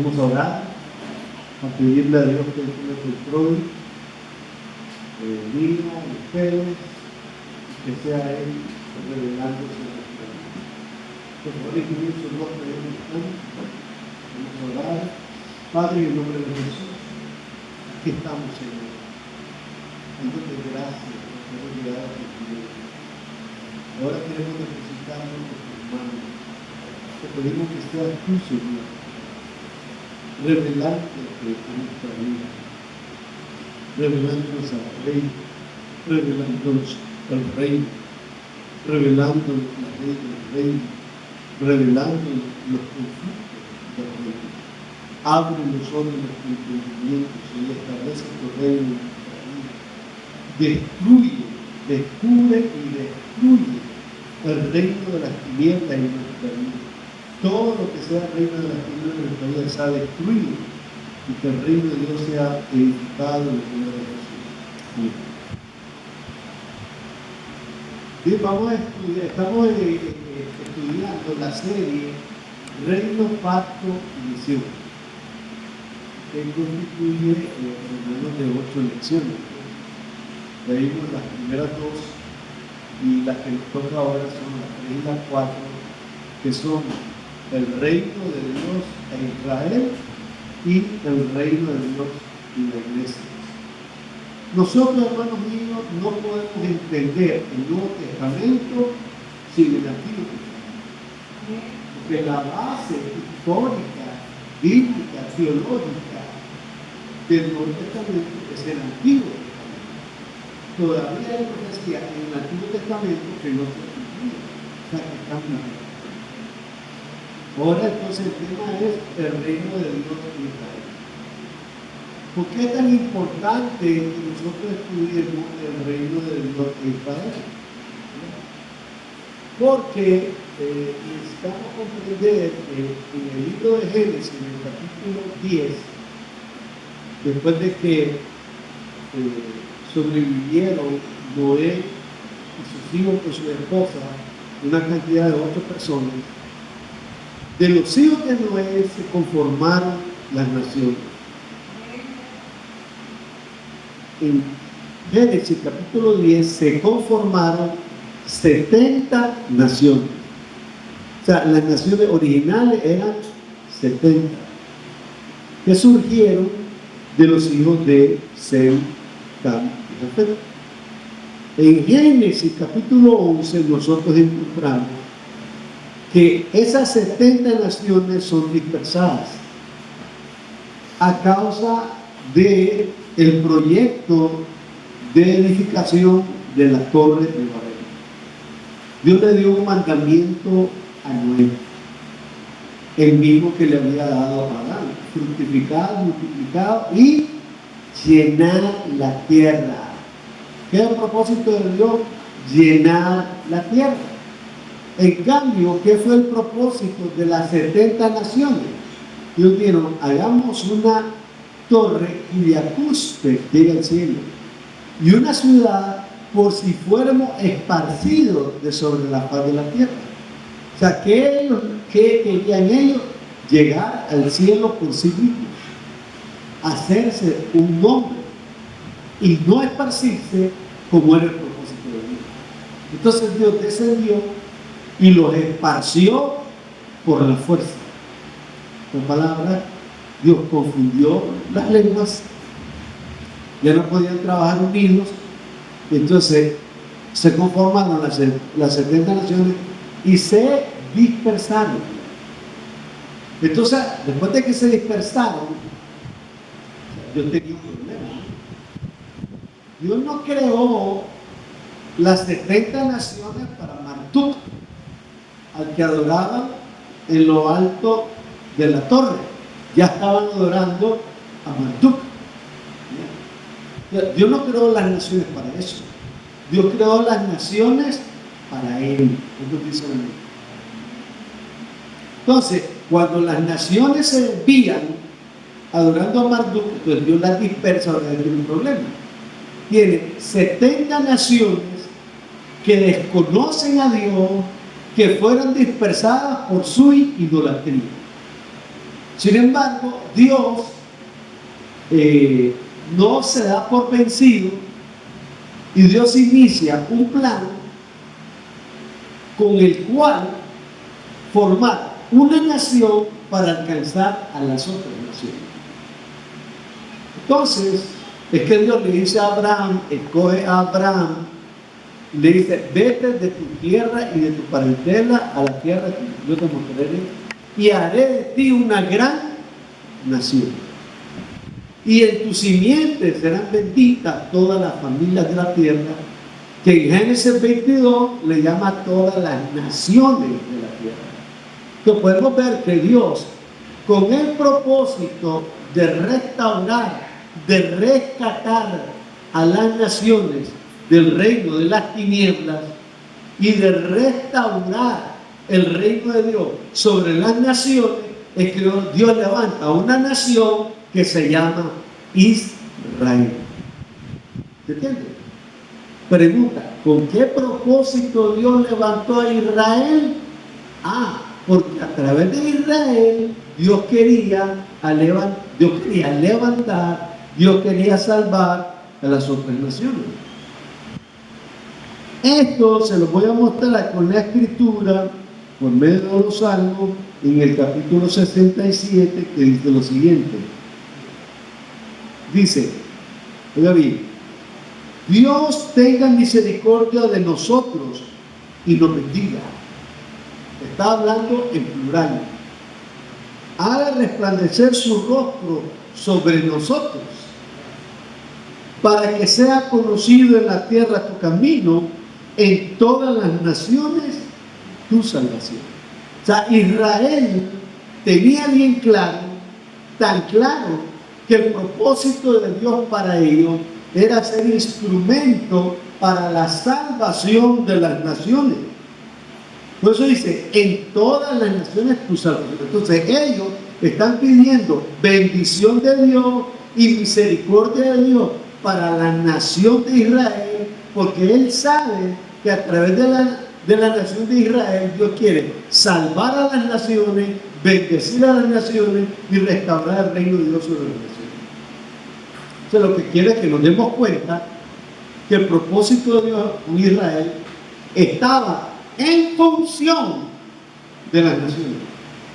Vamos a orar, a pedirle a Dios que Él tome control mío, de ustedes, que sea Él revelándose a nuestra vida. Por favor, escribir su nombre en el canto. Vamos a orar. Padre, en el nombre de Jesús, aquí estamos, Señor. Dándote gracias por haber llegado a tu vida. Ahora queremos depositarnos en tus manos. Te pedimos que seas tú, Señor, revelándote en nuestra vida, revelándonos al Rey, revelándonos al Rey, revelándonos la ley del Rey, revelándonos los conflictos del Rey. Abre los ojos de nuestro entendimiento y establece tu reino en nuestra vida. Destruye, descubre y destruye el reino de las tinieblas en nuestra vida. Todo lo que sea reino de las tinieblas en nuestra vida sea destruido y que el reino de Dios sea edificado en el nombre de Jesús. Amén. Bien, vamos a estudiar, estamos estudiando la serie Reino, Pacto y Misión, que constituye menos de 8 lecciones. Leímos las primeras 2 y las que nos toca ahora son las 3 y las 4, que son el reino de Dios e Israel y el reino de Dios y la iglesia. Nosotros, hermanos míos, no podemos entender el Nuevo Testamento sin el Antiguo Testamento, porque la base histórica, bíblica, teológica del Nuevo Testamento es el Antiguo Testamento. Todavía hay profecía en el Antiguo Testamento que no se cumplía, o sea que están vivos. Ahora entonces el tema es el reino de Dios en Israel. ¿Por qué es tan importante que nosotros estudiemos el reino de Dios en Israel? Porque necesitamos comprender que en el libro de Génesis, en el capítulo 10, después de que sobrevivieron Noé y sus hijos con su esposa, una cantidad de 8 personas, de los hijos de Noé se conformaron las naciones. En Génesis capítulo 10 se conformaron 70 naciones. O sea, las naciones originales eran 70, que surgieron de los hijos de Sem, Cam y Jafet. En Génesis capítulo 11 nosotros encontramos que esas 70 naciones son dispersadas a causa de el proyecto de edificación de la torre de Babel. Dios le dio un mandamiento a Noé, el mismo que le había dado a Adán: fructificar, multiplicar y llenar la tierra. ¿Qué es el propósito de Dios? Llenar la tierra. En cambio, ¿qué fue el propósito de las 70 naciones? Dios dijo: hagamos una torre cuya cúspide llega al cielo y una ciudad por si fuéramos esparcidos de sobre la faz de la tierra. O sea, ¿qué querían ellos? Llegar al cielo por sí mismos, hacerse un nombre y no esparcirse como era el propósito de Dios. Entonces Dios descendió y los esparció por la fuerza. Con palabras, Dios confundió las lenguas, ya no podían trabajar unidos, entonces se conformaron las 70 naciones y se dispersaron. Entonces, después de que se dispersaron, Dios tenía un problema. Dios no creó las 70 naciones para Marduk, al que adoraban en lo alto de la torre. Ya estaban adorando a Marduk. Dios no creó las naciones para eso. Dios creó las naciones para Él. Entonces, cuando las naciones se desvían adorando a Marduk, entonces Dios las dispersa. Ahora tiene un problema. Tiene 70 naciones que desconocen a Dios, que fueron dispersadas por su idolatría. O Sin embargo, Dios no se da por vencido y Dios inicia un plan con el cual formar una nación para alcanzar a las otras naciones. Entonces, es que Dios le dice a Abraham, escoge a Abraham, le dice, vete de tu tierra y de tu parentela a la tierra que yo te mostraré y haré de ti una gran nación. Y en tus simientes serán benditas todas las familias de la tierra, que en Génesis 22 le llama todas las naciones de la tierra. Entonces podemos ver que Dios, con el propósito de restaurar, de rescatar a las naciones del reino de las tinieblas y de restaurar el reino de Dios sobre las naciones, es que Dios levanta una nación que se llama Israel. ¿Se entiende? Pregunta, ¿con qué propósito Dios levantó a Israel? Porque a través de Israel Dios quería levantar, Dios quería salvar a las otras naciones. Esto se lo voy a mostrar con la escritura por medio de los salmos en el capítulo 67, que dice lo siguiente. Dice, oiga bien, Dios tenga misericordia de nosotros y nos bendiga. Está hablando en plural. Haga resplandecer su rostro sobre nosotros, para que sea conocido en la tierra tu camino, en todas las naciones tu salvación. O sea, Israel tenía bien claro, tan claro, que el propósito de Dios para ellos era ser instrumento para la salvación de las naciones. Por eso dice, en todas las naciones tu salvación. Entonces ellos están pidiendo bendición de Dios y misericordia de Dios para la nación de Israel, porque Él sabe que a través de la nación de Israel Dios quiere salvar a las naciones, bendecir a las naciones y restaurar el reino de Dios sobre las naciones. Entonces lo que quiere es que nos demos cuenta que el propósito de Dios con Israel estaba en función de las naciones,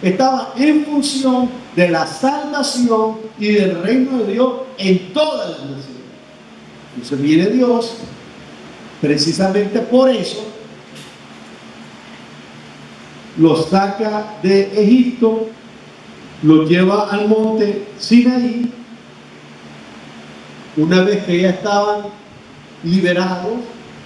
estaba en función de la salvación y del reino de Dios en todas las naciones. Entonces viene Dios, precisamente por eso, los saca de Egipto, los lleva al monte Sinaí. Una vez que ya estaban liberados,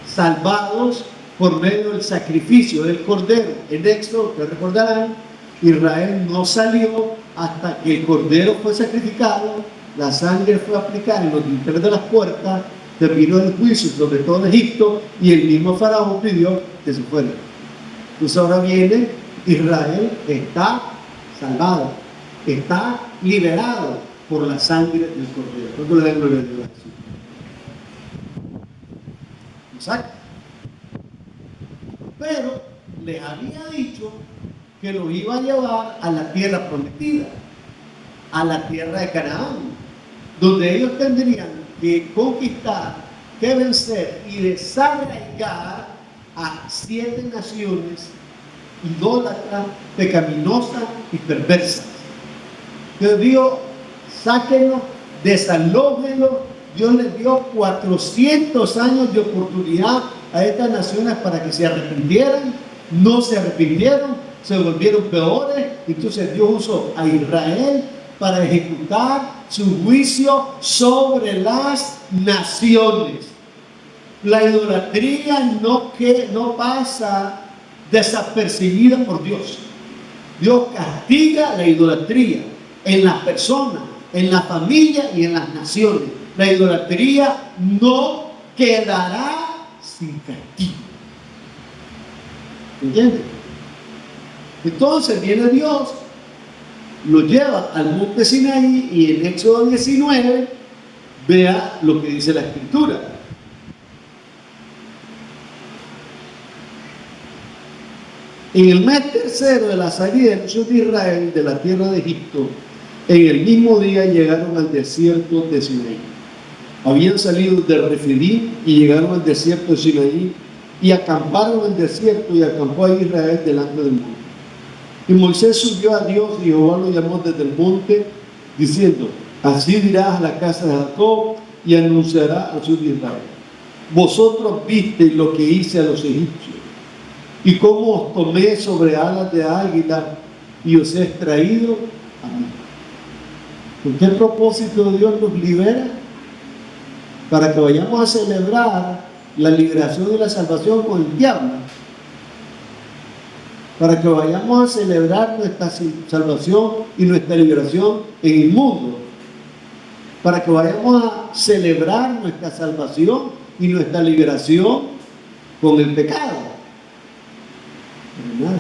salvados por medio del sacrificio del Cordero. En Éxodo, que recordarán, Israel no salió hasta que el Cordero fue sacrificado, la sangre fue aplicada en los dinteles de las puertas, terminó el juicio sobre todo Egipto y el mismo Faraón pidió que se fuera. Entonces ahora viene Israel, está salvado, está liberado por la sangre del Cordero. ¿Cuánto le da gloria a Dios? Exacto. Pero les había dicho que los iba a llevar a la tierra prometida, a la tierra de Canaán, donde ellos tendrían que conquistar, que vencer y desarraigar a 7 naciones idólatras, pecaminosas y perversas. Dios dijo, sáquenlos, desalójenlos. Dios les dio 400 años de oportunidad a estas naciones para que se arrepintieran. No se arrepintieron, se volvieron peores. Entonces Dios usó a Israel para ejecutar su juicio sobre las naciones. La idolatría no pasa desapercibida por Dios. Dios castiga la idolatría en las personas, en la familia y en las naciones. La idolatría no quedará sin castigo. ¿Entiendes? Entonces viene Dios, lo lleva al monte Sinaí y en Éxodo 19 vea lo que dice la Escritura. En el mes tercero de la salida de los hijos de Israel de la tierra de Egipto, En el mismo día llegaron al desierto de Sinaí. Habían salido de Refidim y llegaron al desierto de Sinaí y acamparon en el desierto, y acampó a Israel delante del monte. Y Moisés subió a Dios y Jehová lo llamó desde el monte, diciendo: así dirás a la casa de Jacob y anunciará a sus de Israel: vosotros visteis lo que hice a los egipcios, y cómo os tomé sobre alas de águila y os he traído a mí. ¿Con qué propósito Dios nos libera? Para que vayamos a celebrar la liberación y la salvación con el diablo. Para que vayamos a celebrar nuestra salvación y nuestra liberación en el mundo. Para que vayamos a celebrar nuestra salvación y nuestra liberación con el pecado. Pero nada.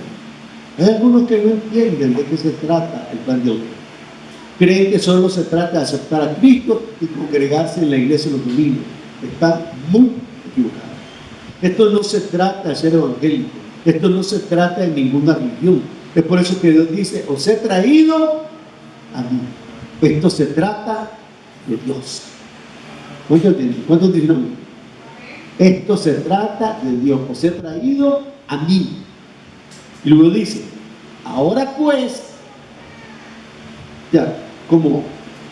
Hay algunos que no entienden de qué se trata el plan de Dios. Creen que solo se trata de aceptar a Cristo y congregarse en la iglesia los domingos. Están muy equivocados. Esto no se trata de ser evangélico. Esto no se trata de ninguna religión. Es por eso que Dios dice: os he traído a mí. Esto se trata de Dios. ¿Cuántos dicen amén? Esto se trata de Dios. Os he traído a mí. Y luego dice: ahora pues, ya, como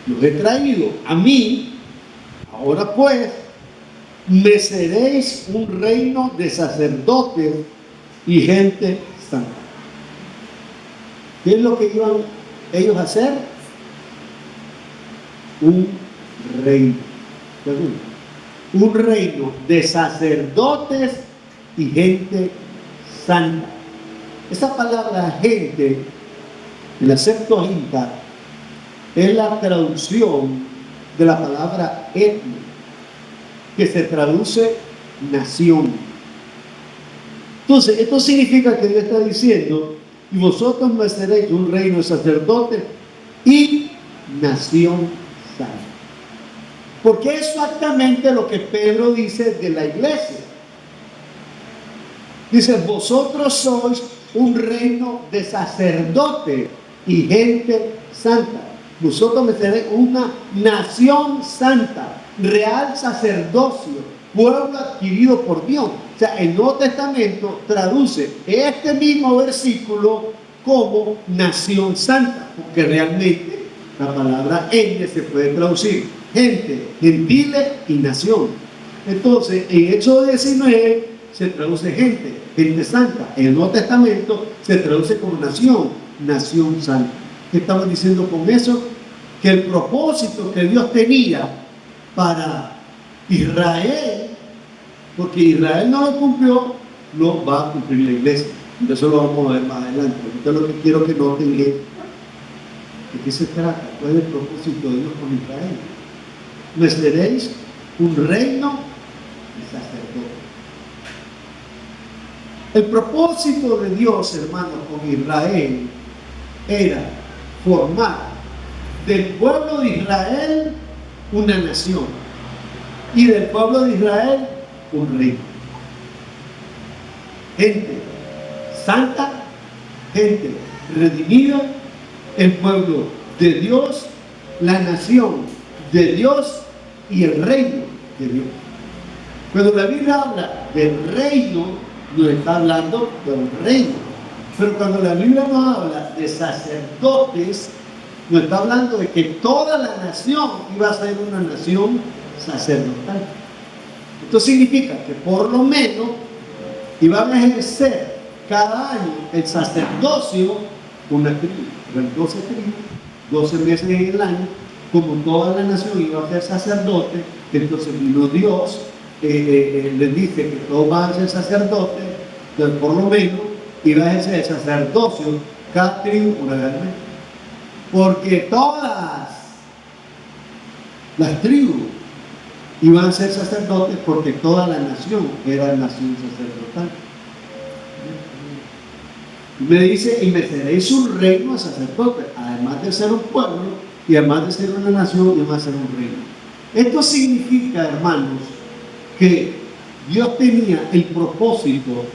los he traído a mí, ahora pues, me seréis un reino de sacerdotes y gente santa. ¿Qué es lo que iban ellos a hacer? Un reino. Un reino de sacerdotes y gente santa. Esa palabra gente, en la Septuaginta, es la traducción de la palabra etno, que se traduce nación. Entonces, esto significa que Dios está diciendo: y vosotros me seréis un reino de sacerdotes y nación santa. Porque es exactamente lo que Pedro dice de la iglesia. Dice: vosotros sois un reino de sacerdotes y gente santa. Vosotros me seréis una nación santa, real sacerdocio, pueblo adquirido por Dios. O sea, el Nuevo Testamento traduce este mismo versículo como nación santa, porque realmente la palabra etnia se puede traducir gente, gentiles y nación. Entonces, en Éxodo 19 se traduce gente santa. En el Nuevo Testamento se traduce como nación, nación santa. ¿Qué estamos diciendo con eso? Que el propósito que Dios tenía para Israel, porque Israel no lo cumplió, lo va a cumplir la iglesia. Eso lo vamos a ver más adelante. Entonces, lo que quiero que noten es: ¿de qué se trata? ¿Cuál es el propósito de Dios con Israel? Me seréis un reino de sacerdotes. El propósito de Dios, hermanos, con Israel era formar del pueblo de Israel una nación y del pueblo de Israel un reino. Gente santa, gente redimida, el pueblo de Dios, la nación de Dios y el reino de Dios. Cuando la Biblia habla del reino, nos está hablando de un reino. Pero cuando la Biblia nos habla de sacerdotes, nos está hablando de que toda la nación iba a ser una nación sacerdotal. Esto significa que por lo menos iban a ejercer cada año el sacerdocio una tribu. Eran 12 tribus, 12 meses en el año. Como toda la nación iba a ser sacerdote, entonces vino Dios, les dice que todos van a ser sacerdotes, entonces por lo menos iba a ejercer el sacerdocio cada tribu una vez al mes. Porque todas las tribus iban a ser sacerdotes, porque toda la nación era nación sacerdotal. Me dice: y me seréis un reino de sacerdotes, además de ser un pueblo, y además de ser una nación, y además de ser un reino. Esto significa, hermanos, que Dios tenía el propósito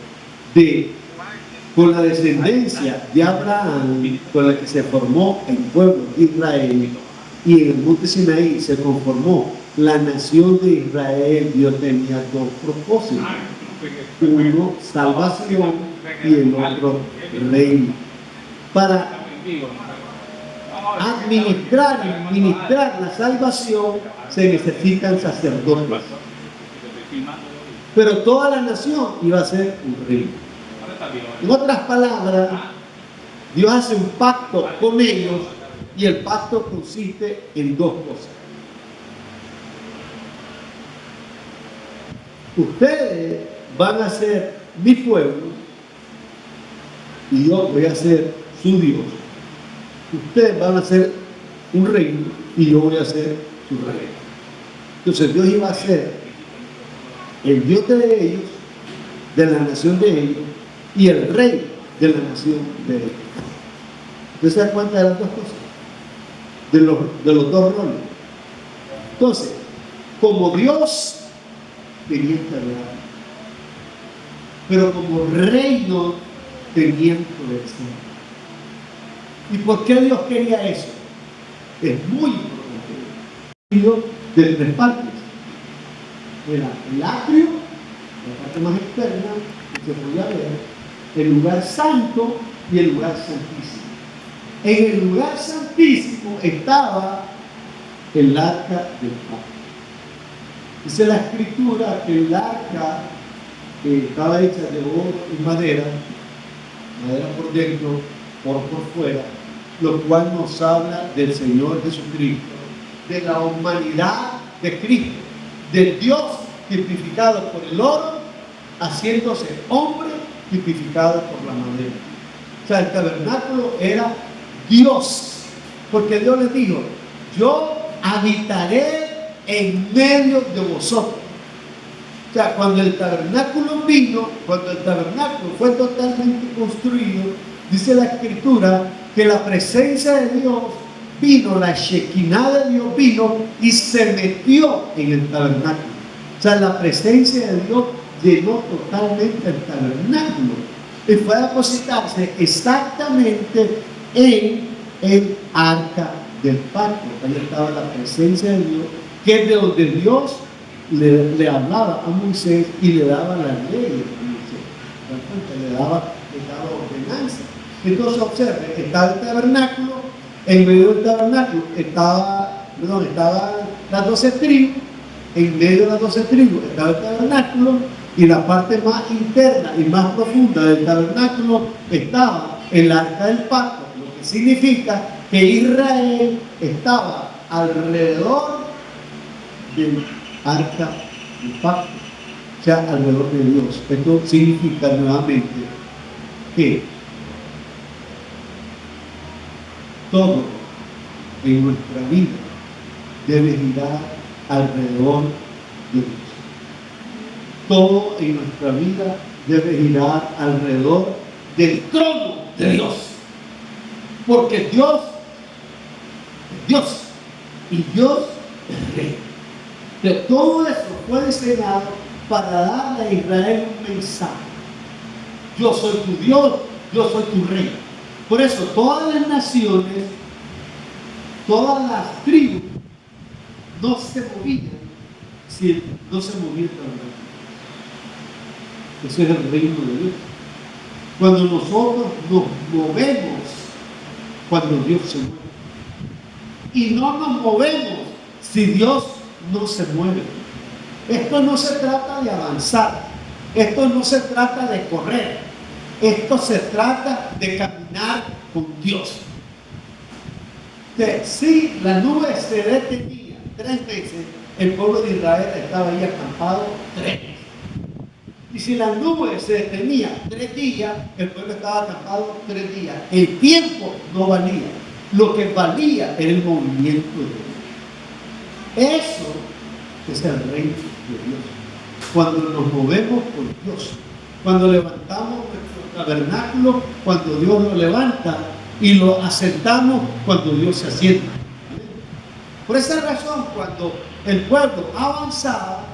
de con la descendencia de Abraham, con la que se formó el pueblo de Israel, y en el monte Sinaí se conformó la nación de Israel. Dios tenía dos propósitos: uno, salvación, y el otro, reino. Para administrar y ministrar la salvación se necesitan sacerdotes, pero toda la nación iba a ser un reino. En otras palabras, Dios hace un pacto con ellos, y el pacto consiste en dos cosas. Ustedes van a ser mi pueblo y yo voy a ser su Dios. Ustedes van a ser un reino y yo voy a ser su rey. Entonces Dios iba a ser el Dios de ellos, de la nación de ellos, y el rey de la nación de ellos. ¿Usted se da cuenta de las dos cosas? De los dos roles. Entonces, como Dios tenía eternidad, pero como reino tenía progresión. ¿Y por qué Dios quería eso? Es muy importante. De tres partes. Era el atrio, la parte más externa, que se podía ver, el lugar santo y el lugar santísimo. En el lugar santísimo estaba el arca del pacto. Dice la escritura que el arca, que estaba hecha de oro y madera por dentro, por fuera, lo cual nos habla del Señor Jesucristo, de la humanidad de Cristo, del Dios tipificado por el oro, haciéndose hombre tipificado por la madera. O sea, el tabernáculo era Dios, porque Dios les dijo: yo habitaré en medio de vosotros. O sea, cuando el tabernáculo vino, cuando el tabernáculo fue totalmente construido, dice la escritura que la presencia de Dios vino, la Shekinah de Dios vino y se metió en el tabernáculo. O sea, la presencia de Dios llenó totalmente el tabernáculo y fue a depositarse exactamente en el arca del pacto. Ahí estaba la presencia de Dios, que es de donde Dios le hablaba a Moisés y le daba la ley a Moisés. Le daba ordenanza. Entonces observe, estaba el tabernáculo, en medio del tabernáculo estaban las 12 tribus, en medio de las 12 tribus estaba el tabernáculo, y la parte más interna y más profunda del tabernáculo estaba el arca del pacto, lo que significa que Israel estaba alrededor del arca del pacto, o sea, alrededor de Dios. Esto significa nuevamente que todo en nuestra vida debe girar alrededor de Dios. Todo en nuestra vida debe girar alrededor del trono de Dios. Porque Dios es Dios y Dios es Rey. De todo eso fue diseñado para darle a Israel un mensaje: yo soy tu Dios, yo soy tu Rey. Por eso todas las naciones, todas las tribus no se movían si no se movía el tabernáculo. Ese es el reino de Dios. Cuando nosotros nos movemos, cuando Dios se mueve. Y no nos movemos si Dios no se mueve. Esto no se trata de avanzar. Esto no se trata de correr. Esto se trata de caminar con Dios. Que si la nube se detenía 3 veces, el pueblo de Israel estaba ahí acampado 3 veces. Y si la nube se detenía 3 días, el pueblo estaba acampado 3 días. El tiempo no valía. Lo que valía era el movimiento de Dios. Eso es el reino de Dios. Cuando nos movemos por Dios, cuando levantamos nuestro tabernáculo, cuando Dios lo levanta, y lo asentamos cuando Dios se asienta. Por esa razón, cuando el pueblo avanzaba,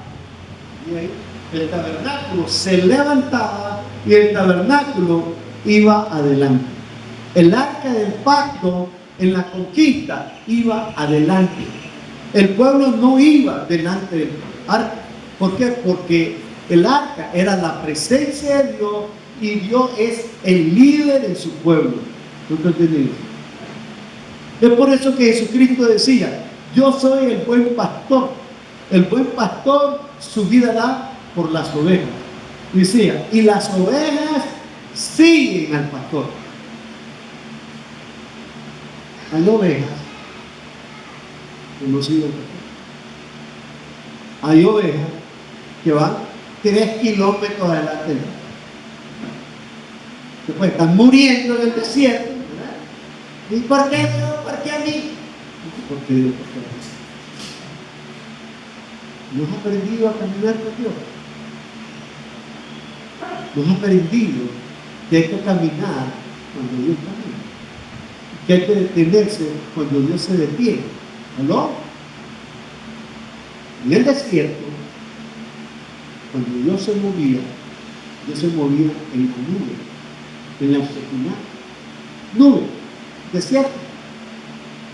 el tabernáculo se levantaba y el tabernáculo iba adelante. El arca del pacto en la conquista iba adelante. El pueblo no iba delante del arca. ¿Por qué? Porque el arca era la presencia de Dios y Dios es el líder en su pueblo. ¿No te entiendes? Es por eso que Jesucristo decía: yo soy el buen pastor. El buen pastor su vida da por las ovejas. Decía, y las ovejas siguen al pastor. Hay ovejas que no siguen al pastor. Hay ovejas que van 3 kilómetros adelante. Después están muriendo en el desierto, ¿verdad? ¿Y por qué Dios? ¿Por qué a mí? Porque Dios, ¿no has aprendido a caminar con Dios? ¿No has aprendido que hay que caminar cuando Dios camina? Que hay que detenerse cuando Dios se detiene. ¿No? En el desierto, cuando Dios se movía en la nube, en la oscuridad. Nube, desierto.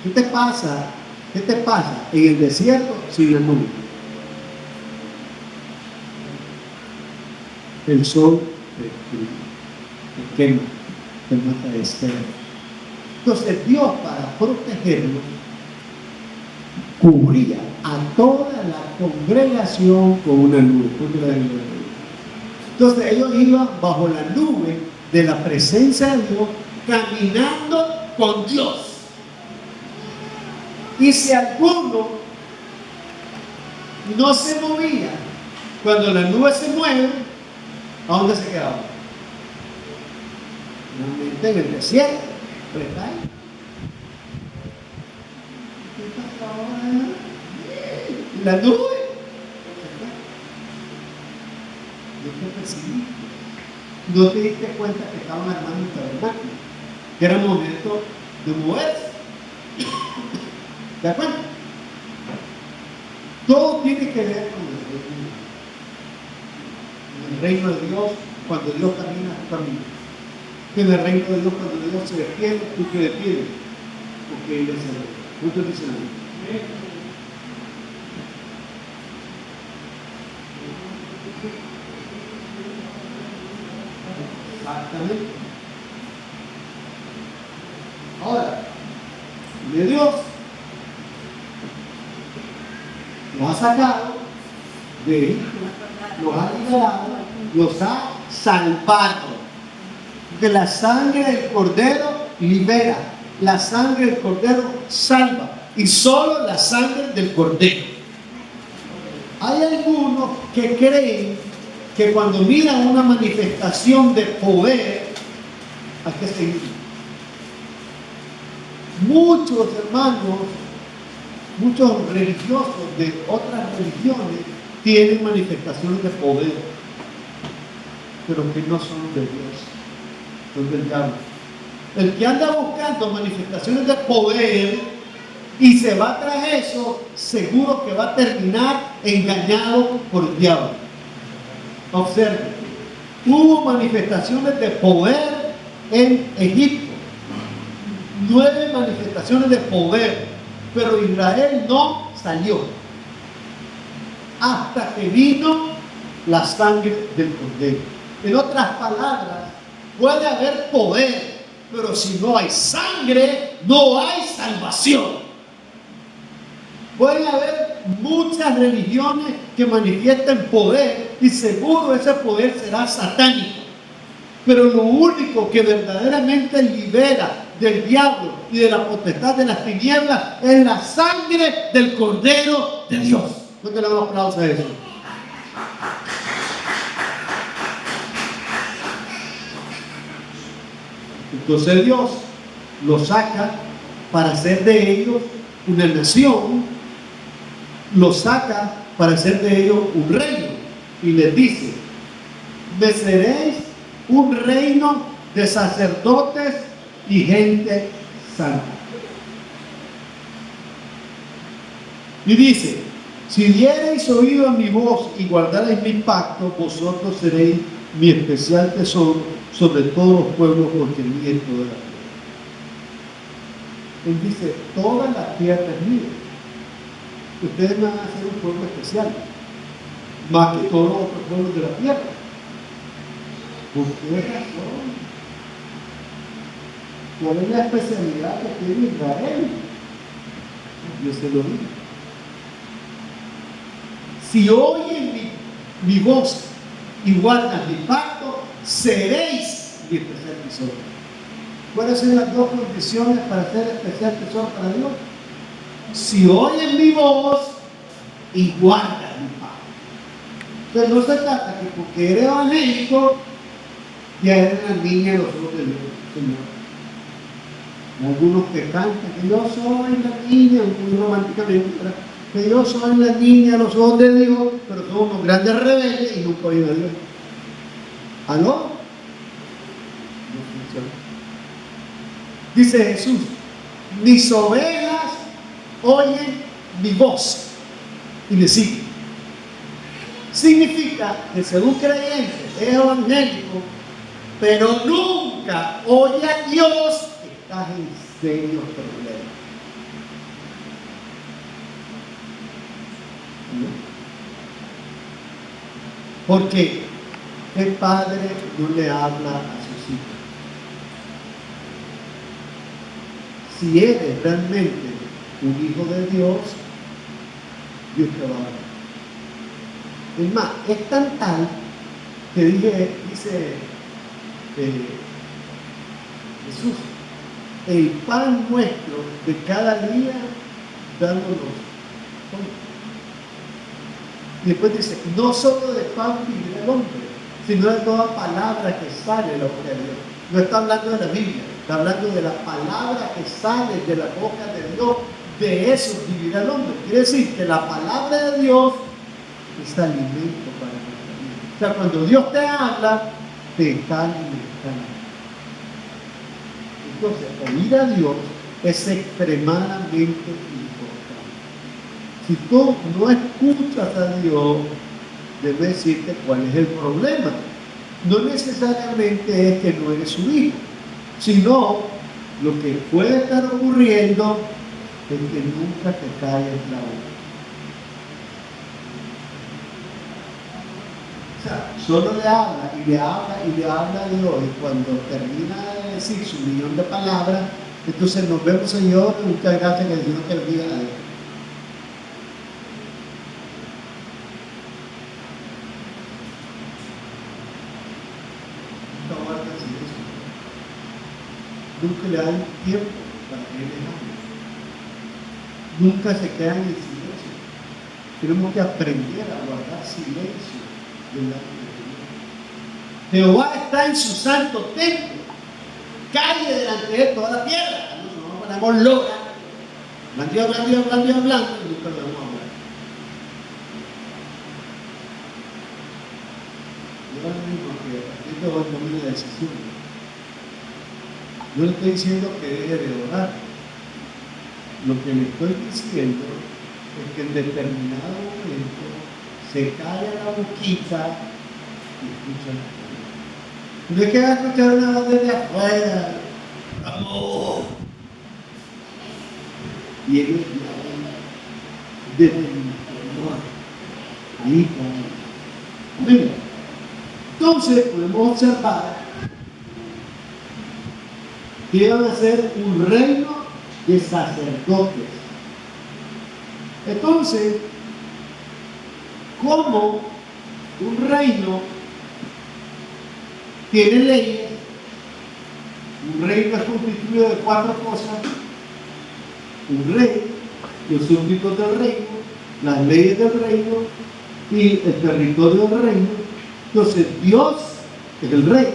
¿Qué te pasa? ¿Qué te pasa en el desierto sin la nube? El sol te quema, te mata de sed. Entonces Dios, para protegernos, cubría a toda la congregación con una nube. Entonces ellos iban bajo la nube de la presencia de Dios, caminando con Dios. Y si alguno no se movía, cuando la nube se mueve, ¿a dónde se quedaba? Normalmente en el desierto, ¿verdad? Y la nube, no te percibí. No te diste cuenta que estaban armando un tabernáculo, que era el momento de moverse. ¿De acuerdo? Todo tiene que ver con el reino de Dios. Cuando Dios camina, tú caminas. En el reino de Dios, cuando Dios se detiene, tú te detienes. Porque Él es el rey. ¿Cuántos dicen amén? Exactamente. Ahora, de Dios los ha sacado de Egipto, los ha liberado, los ha salvado. Porque la sangre del Cordero libera, la sangre del Cordero salva, y solo la sangre del Cordero. Hay algunos que creen que cuando miran una manifestación de poder, hay que seguir. Muchos hermanos, muchos religiosos de otras religiones tienen manifestaciones de poder, pero que no son de Dios, son del diablo. El que anda buscando manifestaciones de poder y se va tras eso, seguro que va a terminar engañado por el diablo. Observe, hubo manifestaciones de poder en Egipto, 9 manifestaciones de poder, pero Israel no salió hasta que vino la sangre del Cordero. En otras palabras, puede haber poder, pero si no hay sangre, no hay salvación. Pueden haber muchas religiones que manifiesten poder y seguro ese poder será satánico. Pero lo único que verdaderamente libera del diablo y de la potestad de las tinieblas es la sangre del Cordero de Dios. ¿No te le damos aplausos a eso? Entonces Dios los saca para hacer de ellos una nación, los saca para hacer de ellos un reino, y les dice: me seréis un reino de sacerdotes y gente santa. Y dice: si diereis oído a mi voz y guardareis mi pacto, vosotros seréis mi especial tesoro sobre todos los pueblos porque el mí es toda la tierra. Él dice, toda la tierra es mía. Ustedes van a ser un pueblo especial, más que todos los otros pueblos de la tierra. ¿Por qué razón? ¿Cuál es la especialidad que tiene Israel? Dios se lo dice. Si oyen mi voz y guardan mi pacto, seréis mi especial tesoro. ¿Cuáles son las dos condiciones para ser especial tesoro para Dios? Si oyen mi voz y guardan mi pacto. Entonces no se trata que porque eres evangélico ya eres la niña de los ojos de Dios, Señor. Algunos que cantan que yo soy la niña, muy románticamente, ¿verdad? Que yo soy la niña de los ojos de Dios, pero son unos grandes rebeldes y nunca oyen a Dios. ¿Aló? No funciona. Dice Jesús, mis ovejas oyen mi voz y me siguen. Significa que según creyente es evangélico, pero nunca oye a Dios, estás en serios problemas. Porque el padre no le habla a sus hijos. Si eres realmente un hijo de Dios, Dios te va a hablar. Es más, es tan tal que dice Jesús, el pan nuestro de cada día, dándonos hoy. Y después dice, no solo de pan vivirá el hombre, sino de toda palabra que sale de la boca de Dios. No está hablando de la Biblia, está hablando de la palabra que sale de la boca de Dios. De eso vivirá el hombre. Quiere decir que la palabra de Dios es alimento para nuestra vida. O sea, cuando Dios te habla, te está alimentando. Entonces, oír a Dios es extremadamente importante. Si tú no escuchas a Dios, debe decirte cuál es el problema. No necesariamente es que no eres su hijo, sino lo que puede estar ocurriendo es que nunca te calles la boca. O sea, solo le habla y le habla y le habla a Dios, y cuando termina de decir su millón de palabras, entonces nos vemos, Señor, muchas gracias, que el Señor te bendiga a Dios. Nunca le dan tiempo para que Él les hable. Nunca se quedan en silencio. Tenemos que aprender a guardar silencio delante de Dios. Jehová está en su santo templo. Calle delante de él toda la tierra. Nosotros nos ponemos locas. Hablando, y nunca le vamos a hablar. Yo ahora mismo que esto va a tomar una decisión. No le estoy diciendo que deje de orar. Lo que le estoy diciendo es que en determinado momento se calla la boquita y escucha la voz. No es que va a escuchar una voz desde afuera. ¡Amor! Y ellos hablan desde el interior. Ahí está. Mira. Entonces podemos observar que iban a ser un reino de sacerdotes. Entonces, como un reino tiene leyes, un reino es constituido de 4 cosas: un rey, los súbditos del reino, las leyes del reino y el territorio del reino. Entonces, Dios es el rey,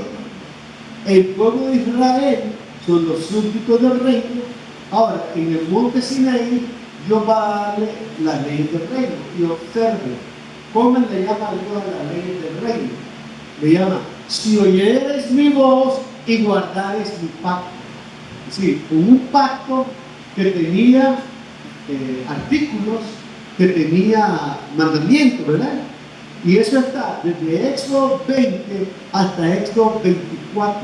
el pueblo de Israel son los súbditos del reino. Ahora, en el monte Sinaí, Dios va a darle las leyes del reino. Y observe, ¿cómo le llama a Dios a las leyes del reino? Le llama, si oyereis mi voz y guardareis mi pacto. Sí, un pacto que tenía artículos, que tenía mandamientos, ¿verdad? Y eso está desde Éxodo 20 hasta Éxodo 24.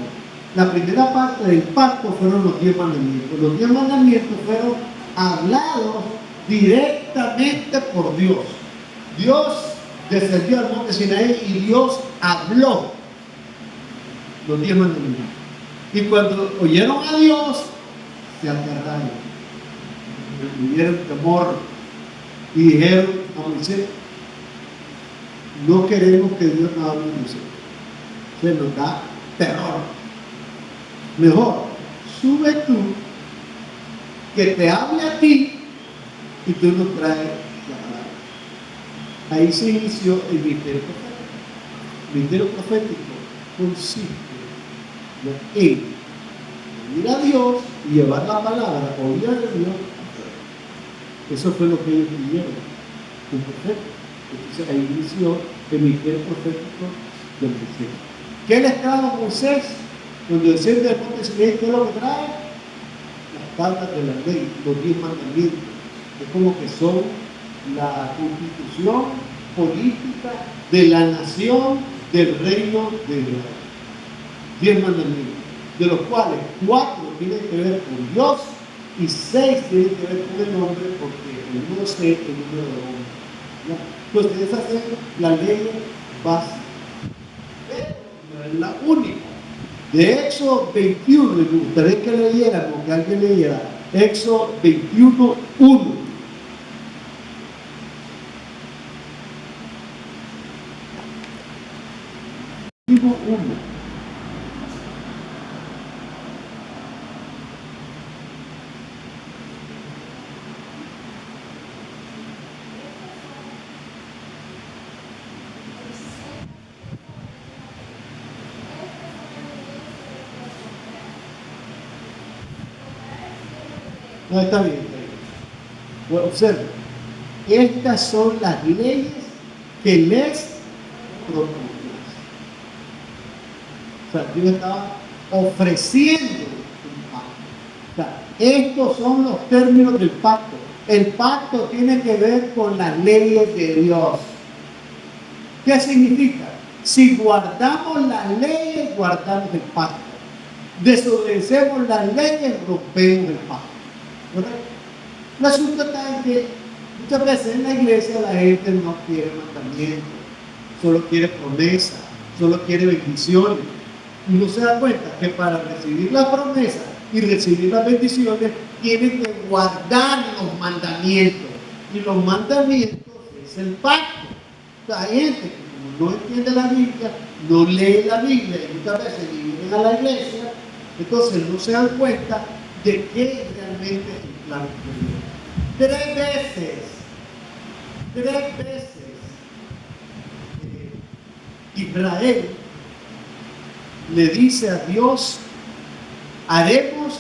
La primera parte del pacto fueron los 10 mandamientos. Los 10 mandamientos fueron hablados directamente por Dios. Dios descendió al monte Sinaí y Dios habló los 10 mandamientos. Y cuando oyeron a Dios, se aterraron, tuvieron temor y dijeron a Moisés: no queremos que Dios nos hable a nosotros. Se nos da terror. Mejor, sube tú, que te hable a ti y tú nos traes la palabra. Ahí se inició el misterio profético. El misterio profético consiste en ir a Dios y llevar la palabra, oír a Dios. Eso fue lo que ellos pidieron, un profeta. Entonces ahí inició el misterio profético del Mesías. ¿Qué les trajo a Moisés cuando desciende del monte Sinaí? ¿Qué es lo que trae? Las tablas de la ley, los 10 mandamientos. Es como que son la constitución política de la nación del reino de Israel. 10 mandamientos, de los cuales 4 tienen que ver con Dios y 6 tienen que ver con el hombre, porque el número 6 es el número de hombre. ¿Ya? Entonces esa es la ley básica, pero no es la única. De Éxodo 21, me gustaría que leyeran, o que alguien leyera Éxodo 21, 1. No, está bien, está bien. Bueno, observen, estas son las leyes que les propuse. O sea, Dios estaba ofreciendo un pacto. O sea, estos son los términos del pacto. El pacto tiene que ver con las leyes de Dios. ¿Qué significa? Si guardamos las leyes, guardamos el pacto. Desobedecemos las leyes, rompemos el pacto. ¿Verdad? El asunto está en que muchas veces en la iglesia la gente no quiere mandamientos, solo quiere promesas, solo quiere bendiciones. Y no se da cuenta que para recibir las promesas y recibir las bendiciones tienen que guardar los mandamientos. Y los mandamientos es el pacto. O sea, hay gente que como no entiende la Biblia, no lee la Biblia y muchas veces vienen a la iglesia, entonces no se dan cuenta de qué es realmente el plan de Dios. Tres veces Israel le dice a Dios: haremos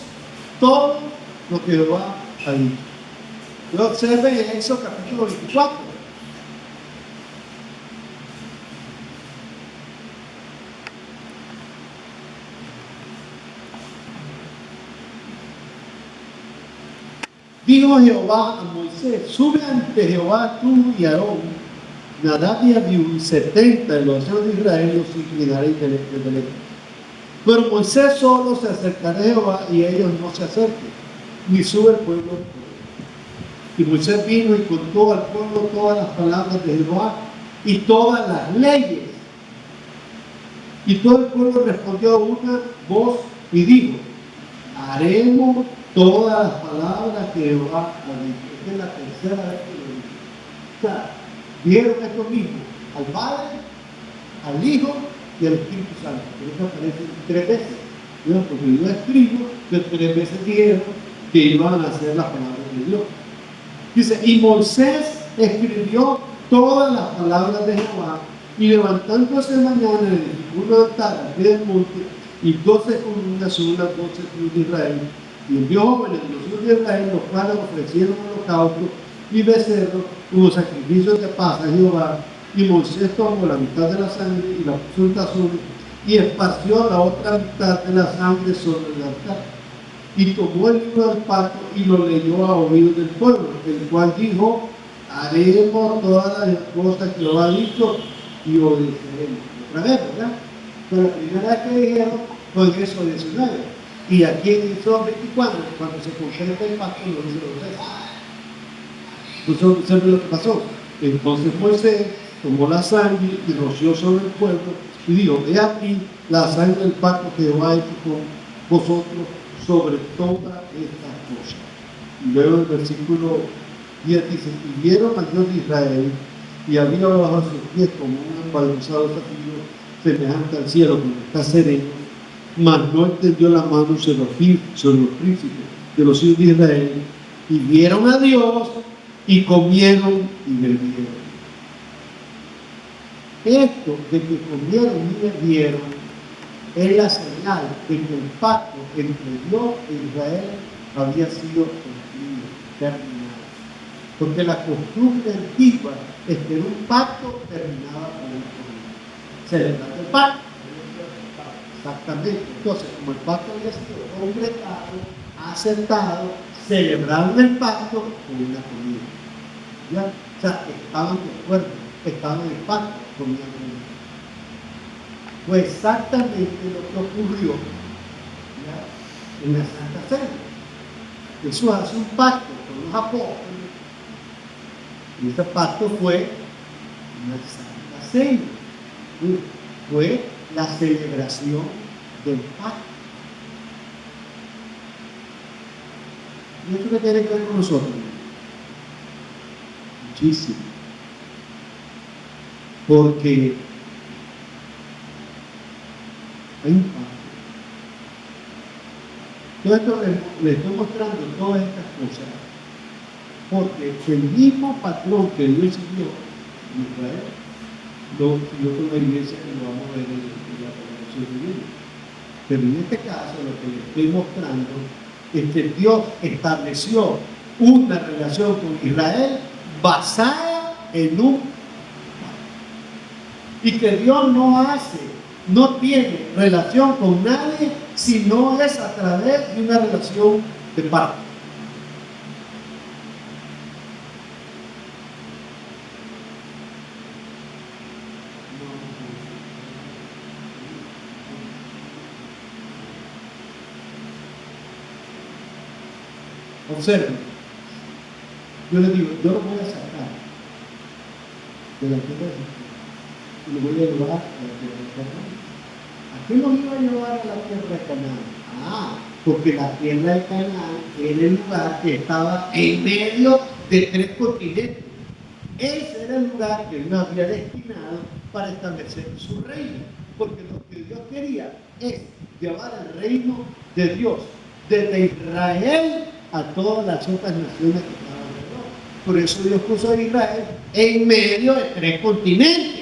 todo lo que Jehová ha dicho. Lo observen en Éxodo capítulo 24. Dijo Jehová a Moisés: sube ante Jehová tú y Aarón, Nadab y Abiú, 70 de los ancianos de Israel, los inclinaréis delante de él. Pero Moisés solo se acercará a Jehová y ellos no se acerquen, ni sube el pueblo. Y Moisés vino y contó al pueblo todas las palabras de Jehová y todas las leyes. Y todo el pueblo respondió a una voz y dijo: haremos todas las palabras que Jehová ha dicho. Esta es la tercera vez que lo dice. O sea, vieron esto mismo al Padre, al Hijo y al Espíritu Santo. Por eso aparecen 3 veces. ¿No? Porque yo escribo que 3 veces dijeron que iban a hacer las palabras de Dios. Dice: y Moisés escribió todas las palabras de Jehová, y levantándose mañana edificó un altar al pie del monte, y 12 columnas son las 12 tribus de Israel. Y envió jóvenes de los hijos de Israel, los cuales ofrecieron holocaustos y becerros como sacrificios de paz a Jehová. Y Moisés tomó la mitad de la sangre y la puso en tazones, y esparció la otra mitad de la sangre sobre el altar. Y tomó el libro del pacto y lo leyó a oídos del pueblo, el cual dijo: haremos todas las cosas que Jehová ha dicho, y obedeceremos. Otra vez, ¿verdad? Pero la primera vez que dijeron fue en Éxodo 19. Y aquí en Éxodo 24, cuando se completa el pacto, lo dice los reyes. Entonces, observen lo que pasó. Entonces Moisés tomó la sangre y roció sobre el pueblo y dijo: he aquí la sangre del pacto que Jehová ha hecho con vosotros sobre todas estas cosas. Y luego el versículo 10 dice: y vieron al Dios de Israel, y había bajo sus pies como un embalsado zafiro, semejante al cielo, cuando está sereno, mas no extendió la mano sobre los príncipes de los hijos de Israel, y vieron a Dios, y comieron y bebieron. Esto de que comieron y bebieron es la señal de que el pacto entre Dios e Israel había sido cumplido, terminado. Porque la costumbre antigua es que en un pacto terminaba con una comida. Celebrando el pacto. Exactamente. Entonces, como el pacto había sido completado, aceptado, celebraron el pacto con una comida. ¿Ya? O sea, estaban de acuerdo, estaban en el pacto con una comida. Fue exactamente lo que ocurrió, ¿ya?, en la Santa Cena. Jesús hace un pacto con los apóstoles, y ese pacto fue una Santa Cena. Fue la celebración del pacto. ¿Y esto qué tiene que ver con nosotros? Muchísimo. Porque hay un pacto. Todo esto le estoy mostrando todas estas cosas porque el mismo patrón que Dios siguió en Israel lo siguió con la iglesia, que lo vamos a ver en la revelación divina. Pero en este caso lo que le estoy mostrando es que Dios estableció una relación con Israel basada en un pacto. Y que Dios no tiene relación con nadie si no es a través de una relación de pacto. Observen, yo les digo, yo lo voy a sacar de la tierra de Egipto y lo voy a llevar a la tierra de Canaán. ¿A qué lo iba a llevar a la tierra de Canaán? Porque la tierra de Canaán era el lugar que estaba en medio de 3 continentes. Ese era el lugar que Dios había destinado para establecer su reino. Porque lo que Dios quería es llevar el reino de Dios desde Israel a todas las otras naciones que estaban alrededor. Por eso Dios puso a Israel en medio de 3 continentes.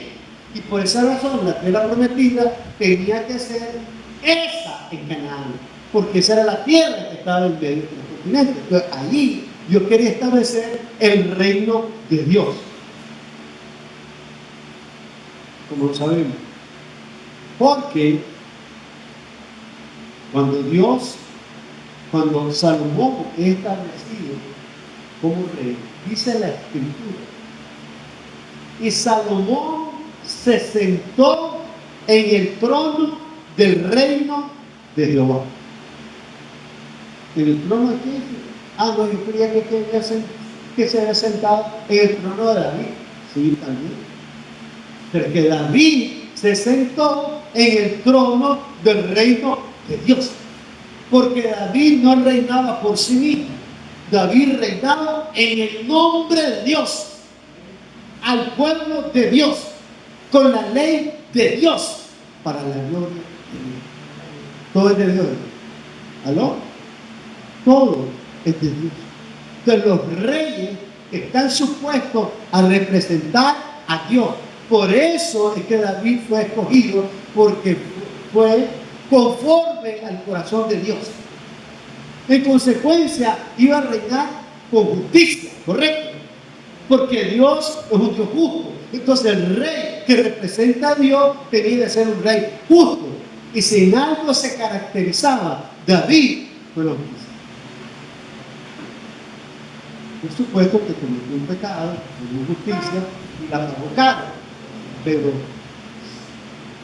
Y por esa razón la tierra prometida tenía que ser esa en Canaán, porque esa era la tierra que estaba en medio de 3 continentes. Entonces allí Dios quería establecer el reino de Dios, como lo sabemos. Porque cuando Salomón es establecido como rey, dice la Escritura, y Salomón se sentó en el trono del reino de Jehová. ¿En el trono de quién? No, yo creía que se había sentado en el trono de David. Sí, también. Pero que David se sentó en el trono del reino de Dios. Porque David no reinaba por sí mismo. David reinaba en el nombre de Dios, al pueblo de Dios, con la ley de Dios, para la gloria de Dios. Todo es de Dios. ¿Aló? Todo es de Dios. Entonces los reyes están supuestos a representar a Dios. Por eso es que David fue escogido, porque fue conforme al corazón de Dios. En consecuencia, iba a reinar con justicia, ¿correcto? Porque Dios es un Dios justo. Entonces el rey que representa a Dios tenía que ser un rey justo. Y si en algo se caracterizaba David, fue la justicia. Por supuesto que cometió un pecado, cometió injusticia y la pagó caro. pero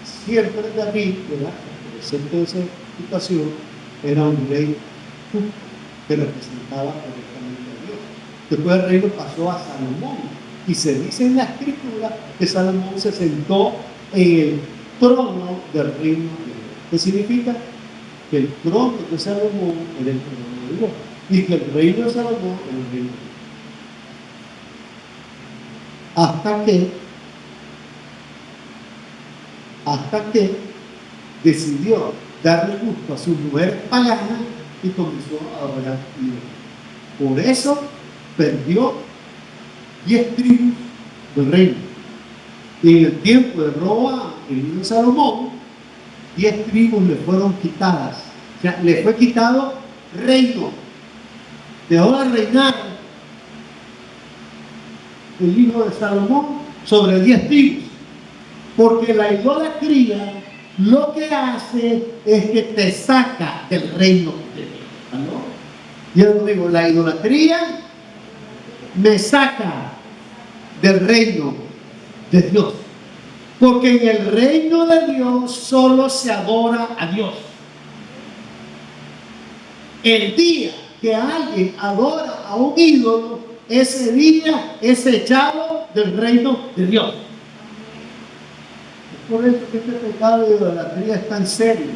siempre David, ¿verdad? Presente de esa situación, era un rey justo que representaba correctamente a Dios. Después el reino pasó a Salomón, y se dice en la escritura que Salomón se sentó en el trono del reino de Dios. ¿Qué significa? Que el trono de Salomón era el trono de Dios, y que el reino de Salomón era el reino de Dios. Hasta que decidió darle gusto a sus mujeres paganas y comenzó a adorar a Dios. Por eso perdió 10 tribus del reino. Y en el tiempo de Roboam, el hijo de Salomón, 10 tribus le fueron quitadas. O sea, le fue quitado reino. Dejó de reinar el hijo de Salomón sobre 10 tribus. Porque la idolatría lo que hace es que te saca del reino de Dios. ¿No? Yo digo, la idolatría me saca del reino de Dios. Porque en el reino de Dios solo se adora a Dios. El día que alguien adora a un ídolo, ese día es echado del reino de Dios. Por eso que este pecado de idolatría es tan serio.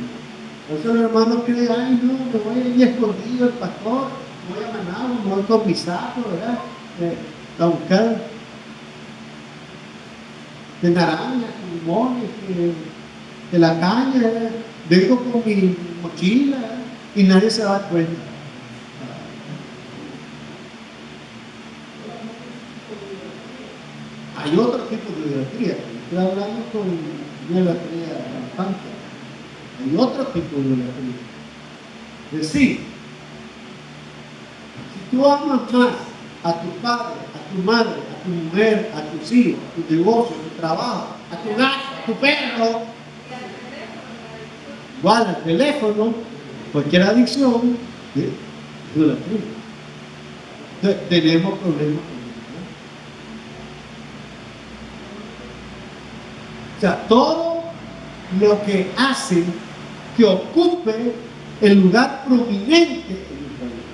Por eso los hermanos creen, ay no, me voy a ir escondido el pastor, me voy a Managua, me voy con mi saco, ¿verdad? A buscar de naranja, limones, de la caña, ¿verdad? Vengo con mi mochila, ¿verdad? Y nadie se da cuenta. Hay otro tipo de idolatría. Estoy hablando con idolatría rampante. Hay otro tipo de idolatría. Es decir, si tú amas más a tu padre, a tu madre, a tu mujer, a tus hijos, a tu negocio, a tu trabajo, a tu gato, a tu perro, igual al teléfono, cualquier adicción, idolatría. Entonces, tenemos problemas. O sea, todo lo que hace que ocupe el lugar prominente en el país.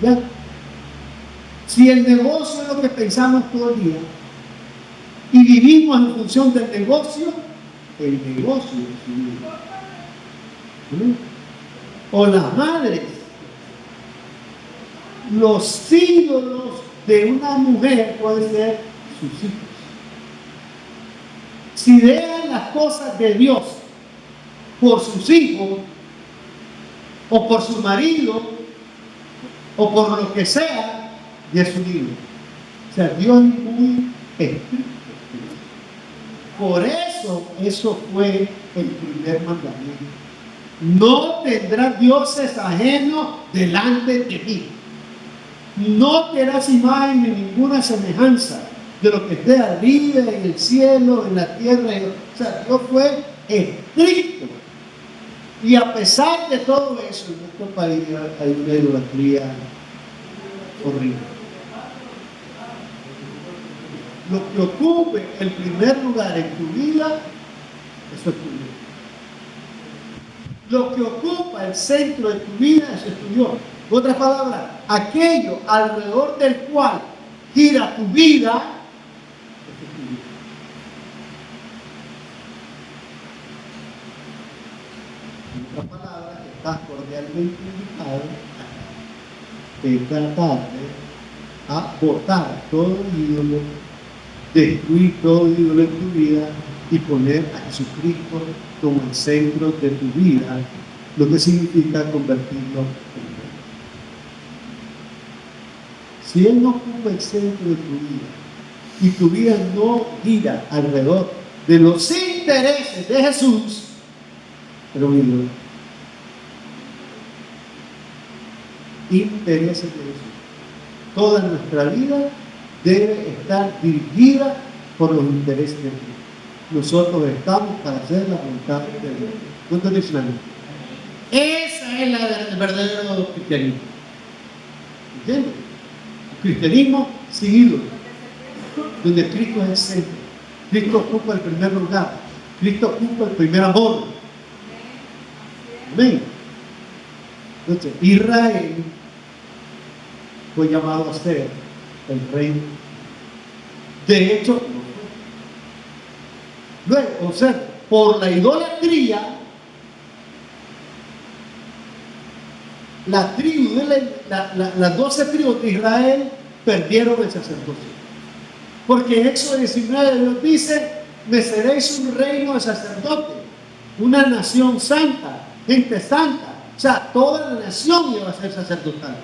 ¿Ya? Si el negocio es lo que pensamos todo el día y vivimos en función del negocio, el negocio es su vida. O las madres, los ídolos de una mujer pueden ser sus hijos. Si dejan las cosas de Dios por sus hijos, o por su marido, o por lo que sea, ya es un ídolo. O sea, Dios es muy estricto. Por eso fue el primer mandamiento. No tendrás dioses ajenos delante de mí. No te harás imagen ni ninguna semejanza de lo que esté arriba, en el cielo, en la tierra. O sea, Dios fue estricto. Y a pesar de todo eso, en nuestro país hay una idolatría horrible. Lo que ocupe el primer lugar en tu vida, eso es tu vida. Lo que ocupa el centro de tu vida, eso es tu Dios. En otras palabras, aquello alrededor del cual gira tu vida, en otras palabras, estás cordialmente invitado esta tarde a botar todo ídolo, destruir todo ídolo en tu vida y poner a Jesucristo como el centro de tu vida, lo que significa convertirlo en Dios. Si Él no ocupa el centro de tu vida y tu vida no gira alrededor de los intereses de Jesús, pero un ídolo. Intereses de Jesús. Toda nuestra vida debe estar dirigida por los intereses de Dios. Nosotros estamos para hacer la voluntad de Dios. ¿Cuántos dicen amén? Esa es el verdadero cristianismo. ¿Entiendes? El cristianismo sin ídolos, donde Cristo es el centro. Cristo ocupa el primer lugar. Cristo ocupa el primer amor. Amén. Entonces, Israel fue llamado a ser el reino. De hecho, no fue. Luego, observa, por la idolatría, las 12 tribus de Israel perdieron el sacerdocio. Porque en Éxodo 19 Dios dice: me seréis un reino de sacerdotes, una nación santa, gente santa. O sea, toda la nación iba a ser sacerdotal.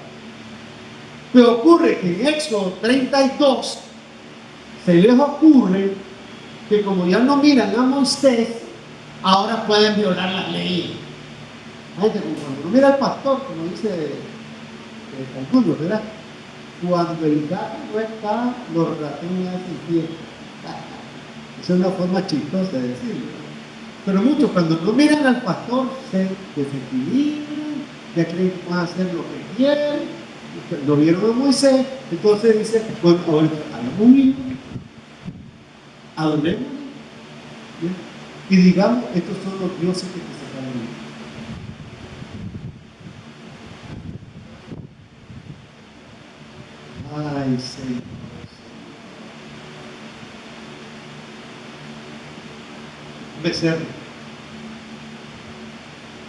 Pero ocurre que en Éxodo 32 se les ocurre que como ya no miran a Moisés, ahora pueden violar las leyes. Cuando no mira al pastor, como dice algunos, ¿verdad? Cuando el gato no está, los ratones hacen fiesta. Esa es una forma chistosa de decirlo. Pero muchos, cuando no miran al pastor, se desequilibran, ya creen que van a hacer lo que quieren. Lo vieron a Moisés, entonces dice: bueno, ahora hagamos un himno, adoremos y digamos: estos son los dioses que te sacaron. Ay, Señor. Becerro,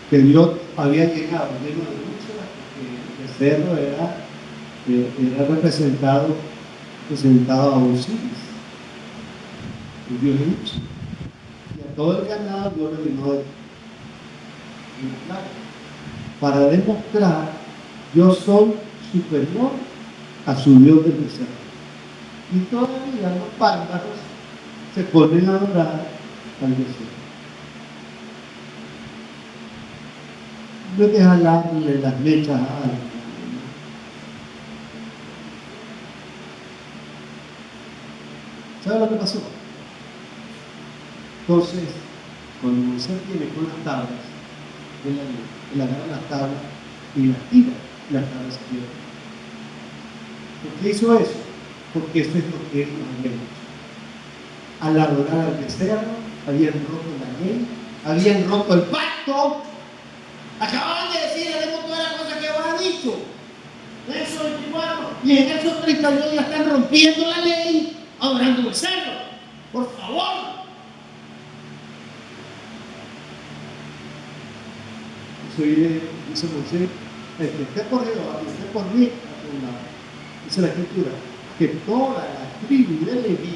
que Dios había llegado lleno de lucha, porque el becerro era representado a Osiris, el Dios de lucha. Y a todo el ganado Dios le llenó de plaga, para demostrar: yo soy superior a su Dios del becerro. Y todavía los bárbaros se ponen a adorar al becerro. No de jalarle las mechas a alguien. ¿Sabe lo que pasó? Entonces, cuando Moisés viene con las tablas, él agarra las tablas y las tira, y las tablas se pierden. ¿Por qué hizo eso? Porque eso es lo que él nos había hecho. Al adorar al becerro, habían roto la ley, habían roto el pacto. Acababan de decir: haremos todas las cosas que había dicho. Eso 24. Y en esos 32 ya están rompiendo la ley, adorando al becerro. Por favor. Dice Moisés: el que esté por Jehová, el que esté por mí, dice la Escritura, que toda la tribu de Leví